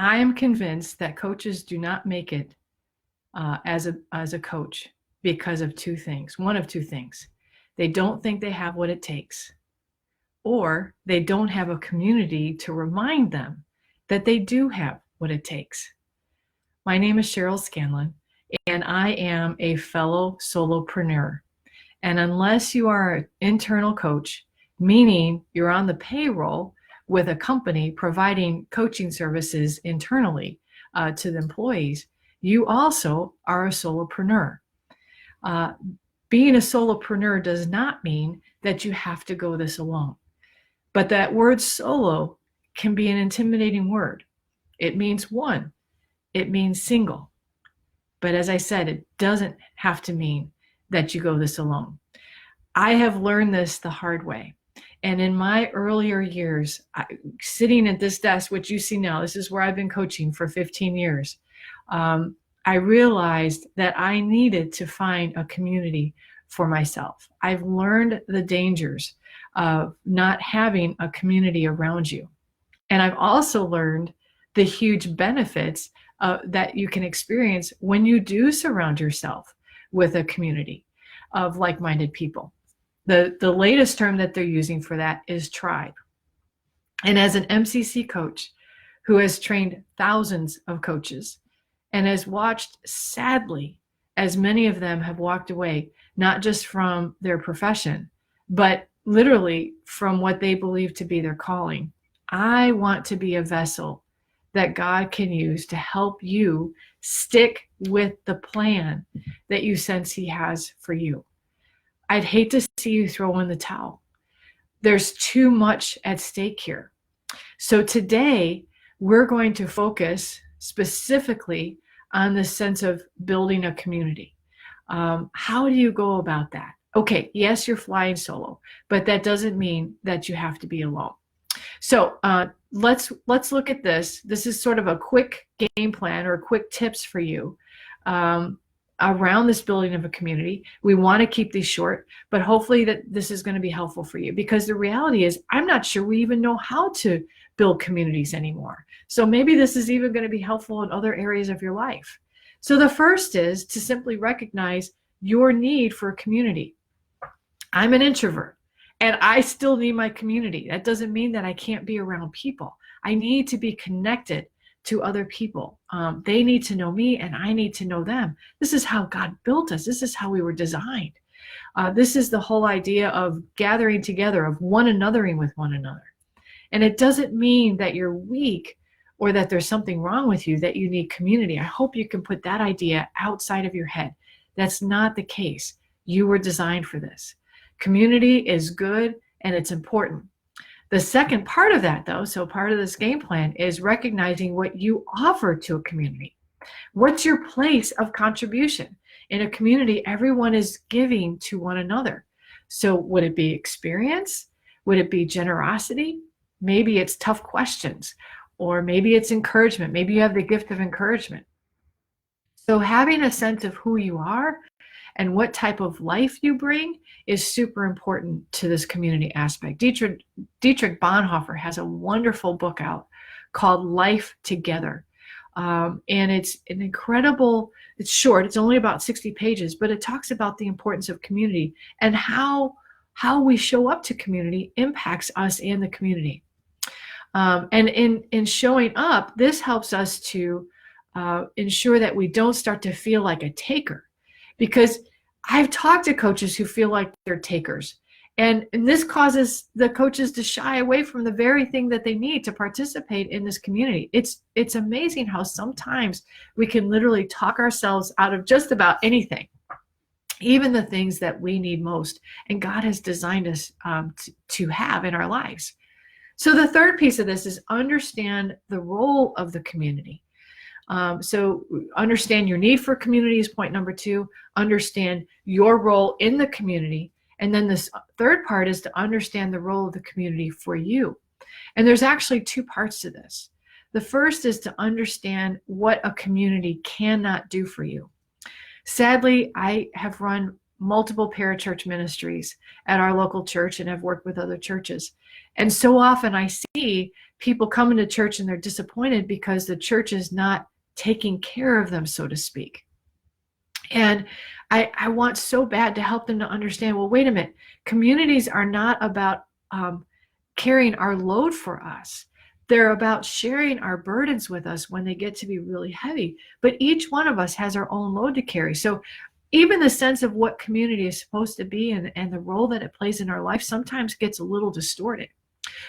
I am convinced that coaches do not make it as a coach because of two things. One of two things. They don't think they have what it takes, or they don't have a community to remind them that they do have what it takes. My name is Cheryl Scanlon, and I am a fellow solopreneur. And unless you are an internal coach, meaning you're on the payroll with a company providing coaching services internally to the employees, you also are a solopreneur. Being a solopreneur does not mean that you have to go this alone. But that word solo can be an intimidating word. It means one. It means single. But as I said, it doesn't have to mean that you go this alone. I have learned this the hard way. And in my earlier years, sitting at this desk, which you see now, this is where I've been coaching for 15 years, I realized that I needed to find a community for myself. I've learned the dangers of not having a community around you. And I've also learned the huge benefits that you can experience when you do surround yourself with a community of like-minded people. The latest term that they're using for that is tribe. And as an MCC coach who has trained thousands of coaches and has watched, sadly, as many of them have walked away, not just from their profession, but literally from what they believe to be their calling, I want to be a vessel that God can use to help you stick with the plan that you sense He has for you. I'd hate to see you throw in the towel. There's too much at stake here. So today, we're going to focus specifically on the sense of building a community. How do you go about that? Okay, yes, you're flying solo, but that doesn't mean that you have to be alone. So let's look at this. This is sort of a quick game plan or quick tips for you around this building of a community. We want to keep these short, but hopefully that this is going to be helpful for you, because the reality is I'm not sure we even know how to build communities anymore. So maybe this is even going to be helpful in other areas of your life. So the first is to simply recognize your need for a community. I'm an introvert and I still need my community. That doesn't mean that I can't be around people. I need to be connected to other people. They need to know me and I need to know them. This is how God built us. This is how we were designed. This is the whole idea of gathering together, of one anothering with one another. And it doesn't mean that you're weak or that there's something wrong with you, that you need community. I hope you can put that idea outside of your head. That's not the case. You were designed for this. Community is good and it's important. The second part of that, though, so part of this game plan, is recognizing what you offer to a community. What's your place of contribution? In a community, everyone is giving to one another. So would it be experience? Would it be generosity? Maybe it's tough questions, or maybe it's encouragement. Maybe you have the gift of encouragement. So having a sense of who you are and what type of life you bring is super important to this community aspect. Dietrich Bonhoeffer has a wonderful book out called Life Together. And it's an incredible, it's short, it's only about 60 pages, but it talks about the importance of community and how we show up to community impacts us and the community. And in showing up, this helps us to ensure that we don't start to feel like a taker. Because I've talked to coaches who feel like they're takers. And this causes the coaches to shy away from the very thing that they need to participate in this community. It's amazing how sometimes we can literally talk ourselves out of just about anything, even the things that we need most. And God has designed us to have in our lives. So the third piece of this is understand the role of the community. So understand your need for community is point number 2. Understand your role in the community. And then this third part is to understand the role of the community for you. And there's actually 2 parts to this. The first is to understand what a community cannot do for you. Sadly, I have run multiple parachurch ministries at our local church and have worked with other churches. And so often I see people coming to church and they're disappointed because the church is not taking care of them, so to speak. And I want so bad to help them to understand, well, wait a minute, communities are not about carrying our load for us. They're about sharing our burdens with us when they get to be really heavy. But each one of us has our own load to carry. So even the sense of what community is supposed to be and the role that it plays in our life sometimes gets a little distorted.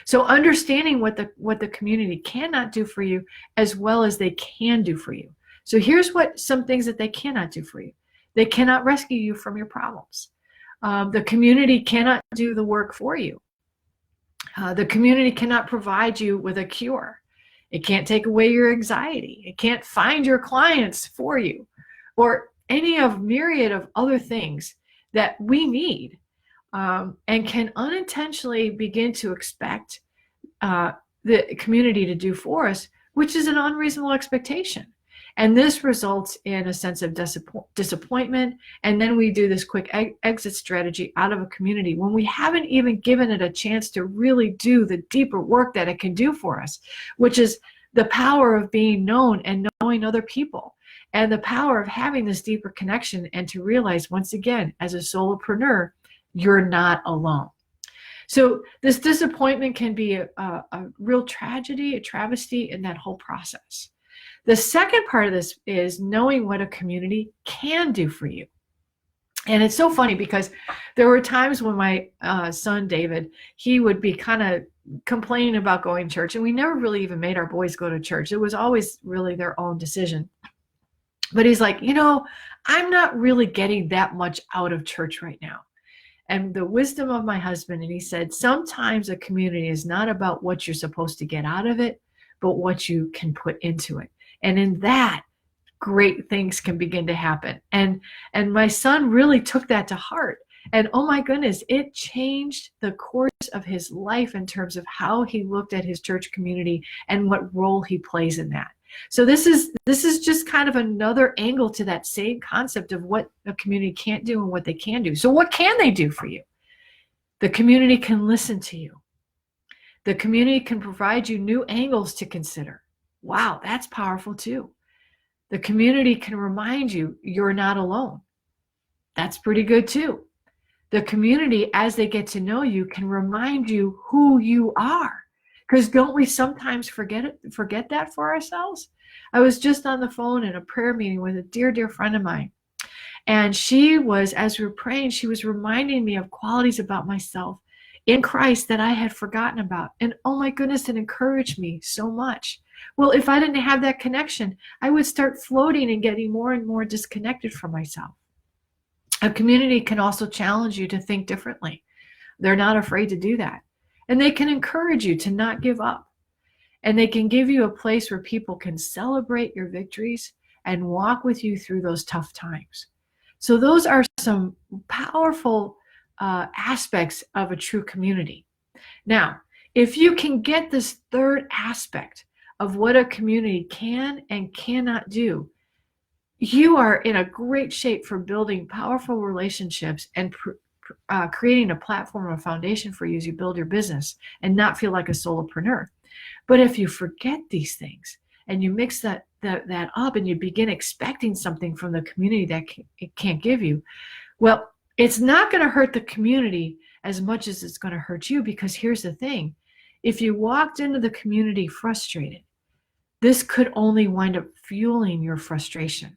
So understanding what the community cannot do for you as well as they can do for you. So here's what some things that they cannot do for you. They cannot rescue you from your problems. The community cannot do the work for you. The community cannot provide you with a cure. It can't take away your anxiety. It can't find your clients for you, or any of myriad of other things that we need and can unintentionally begin to expect the community to do for us, which is an unreasonable expectation. And this results in a sense of disappointment. And then we do this quick exit strategy out of a community when we haven't even given it a chance to really do the deeper work that it can do for us, which is the power of being known and knowing other people, and the power of having this deeper connection, and to realize once again, as a solopreneur, you're not alone. So this disappointment can be a real tragedy, a travesty in that whole process. The second part of this is knowing what a community can do for you. And it's so funny because there were times when my son, David, he would be kind of complaining about going to church, and we never really even made our boys go to church. It was always really their own decision. But he's like, I'm not really getting that much out of church right now. And the wisdom of my husband, and he said, sometimes a community is not about what you're supposed to get out of it, but what you can put into it. And in that, great things can begin to happen. And my son really took that to heart. And oh my goodness, it changed the course of his life in terms of how he looked at his church community and what role he plays in that. So this is just kind of another angle to that same concept of what a community can't do and what they can do. So what can they do for you? The community can listen to you. The community can provide you new angles to consider. Wow, that's powerful too. The community can remind you you're not alone. That's pretty good too. The community, as they get to know you, can remind you who you are. Because don't we sometimes forget that for ourselves? I was just on the phone in a prayer meeting with a dear, dear friend of mine. And she was, as we were praying, she was reminding me of qualities about myself in Christ that I had forgotten about. And oh my goodness, it encouraged me so much. Well, if I didn't have that connection, I would start floating and getting more and more disconnected from myself. A community can also challenge you to think differently. They're not afraid to do that. And they can encourage you to not give up. And they can give you a place where people can celebrate your victories and walk with you through those tough times. So those are some powerful aspects of a true community. Now, if you can get this third aspect of what a community can and cannot do, you are in a great shape for building powerful relationships and creating a platform or foundation for you as you build your business and not feel like a solopreneur. But if you forget these things and you mix that up and you begin expecting something from the community that it can't give you, well, it's not going to hurt the community as much as it's going to hurt you, because here's the thing. If you walked into the community frustrated, this could only wind up fueling your frustration.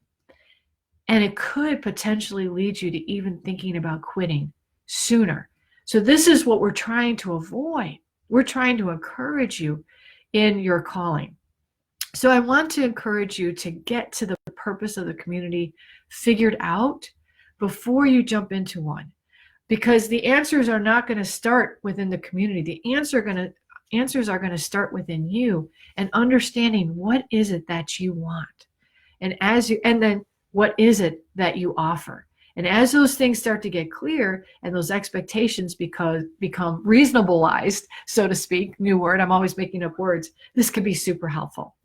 And it could potentially lead you to even thinking about quitting sooner. So this is what we're trying to avoid. We're trying to encourage you in your calling. So I want to encourage you to get to the purpose of the community figured out before you jump into one, because the answers are not going to start within the community. The answers are going to start within you, and understanding what is it that you want, and then what is it that you offer. And as those things start to get clear and those expectations become reasonableized, so to speak, new word, I'm always making up words, this could be super helpful.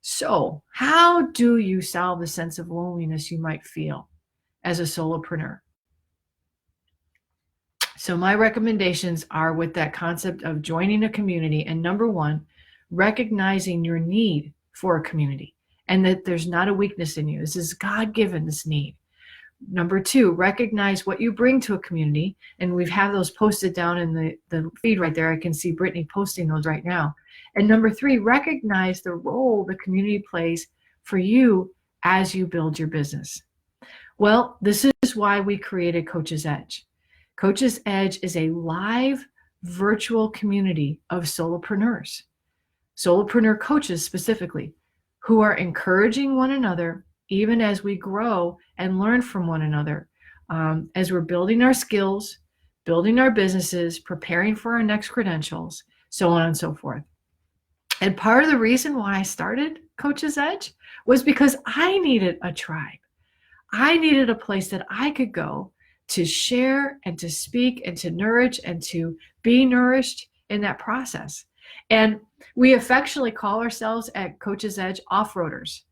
So how do you solve the sense of loneliness you might feel as a solopreneur? So my recommendations are with that concept of joining a community. And number one, recognizing your need for a community and that there's not a weakness in you. This is God-given, this need. Number two, recognize what you bring to a community. And we've had those posted down in the feed right there. I can see Brittany posting those right now. And number three, recognize the role the community plays for you as you build your business. Well, this is why we created Coach's Edge. Coach's Edge is a live virtual community of solopreneurs, solopreneur coaches specifically, who are encouraging one another even as we grow and learn from one another, as we're building our skills, building our businesses, preparing for our next credentials, so on and so forth. And part of the reason why I started Coach's Edge was because I needed a tribe. I needed a place that I could go to share and to speak and to nourish and to be nourished in that process. And we affectionately call ourselves at Coach's Edge off-roaders,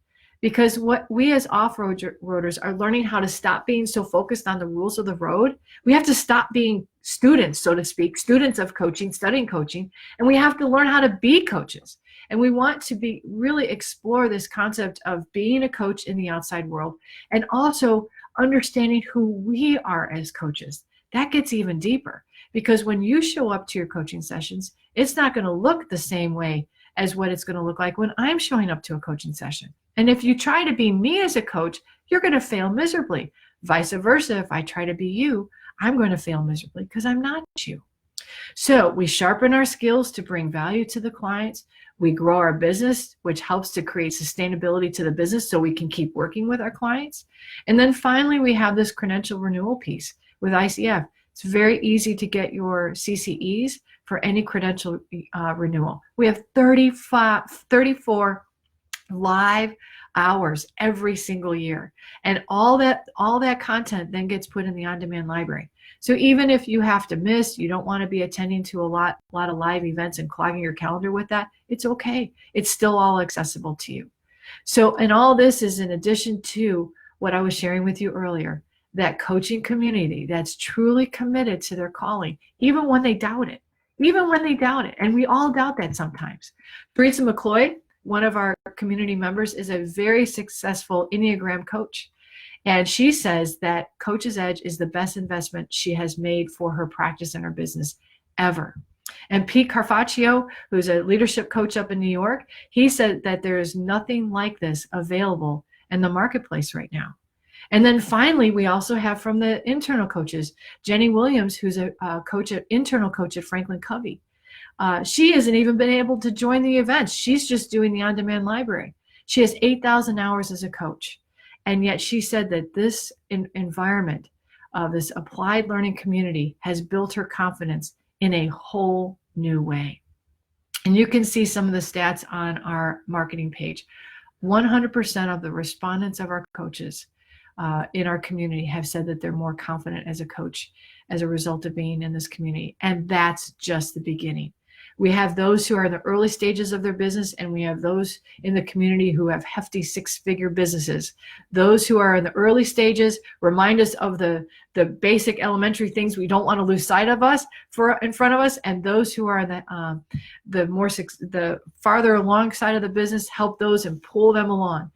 because what we as off-roaders are learning how to stop being so focused on the rules of the road. We have to stop being students, so to speak, students of coaching, studying coaching, and we have to learn how to be coaches. And we want to really explore this concept of being a coach in the outside world and also understanding who we are as coaches. That gets even deeper, because when you show up to your coaching sessions, it's not going to look the same way as what it's going to look like when I'm showing up to a coaching session. And if you try to be me as a coach, you're going to fail miserably. Vice versa, if I try to be you, I'm going to fail miserably because I'm not you. So we sharpen our skills to bring value to the clients. We grow our business, which helps to create sustainability to the business so we can keep working with our clients. And then finally, we have this credential renewal piece with ICF. It's very easy to get your CCEs for any credential renewal. We have 34 live hours every single year. And all that content then gets put in the on-demand library. So even if you have to miss, you don't want to be attending to a lot of live events and clogging your calendar with that, it's okay. It's still all accessible to you. So, and all this is in addition to what I was sharing with you earlier, that coaching community that's truly committed to their calling, even when they doubt it. And we all doubt that sometimes. Teresa McCloy, one of our community members, is a very successful Enneagram coach. And she says that Coach's Edge is the best investment she has made for her practice and her business ever. And Pete Carfaccio, who's a leadership coach up in New York, he said that there is nothing like this available in the marketplace right now. And then finally, we also have from the internal coaches, Jenny Williams, who's a internal coach at Franklin Covey. She hasn't even been able to join the events. She's just doing the on-demand library. She has 8,000 hours as a coach. And yet she said that this environment of this applied learning community has built her confidence in a whole new way. And you can see some of the stats on our marketing page. 100% of the respondents of our coaches in our community have said that they're more confident as a coach as a result of being in this community. And that's just the beginning. We have those who are in the early stages of their business, and we have those in the community who have hefty six-figure businesses. Those who are in the early stages remind us of the basic elementary things we don't want to lose sight of in front of us, and those who are in the farther along side of the business help those and pull them along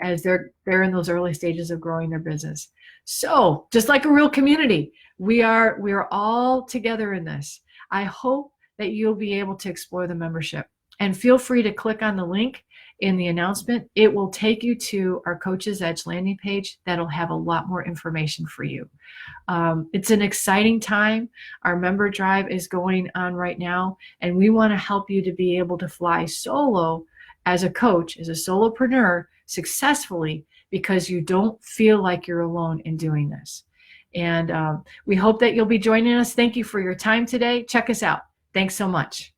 as they're in those early stages of growing their business. So just like a real community, we are all together in this. I hope that you'll be able to explore the membership. And feel free to click on the link in the announcement. It will take you to our Coach's Edge landing page that'll have a lot more information for you. It's an exciting time. Our member drive is going on right now, and we want to help you to be able to fly solo as a coach, as a solopreneur, successfully, because you don't feel like you're alone in doing this. And we hope that you'll be joining us. Thank you for your time today. Check us out. Thanks so much.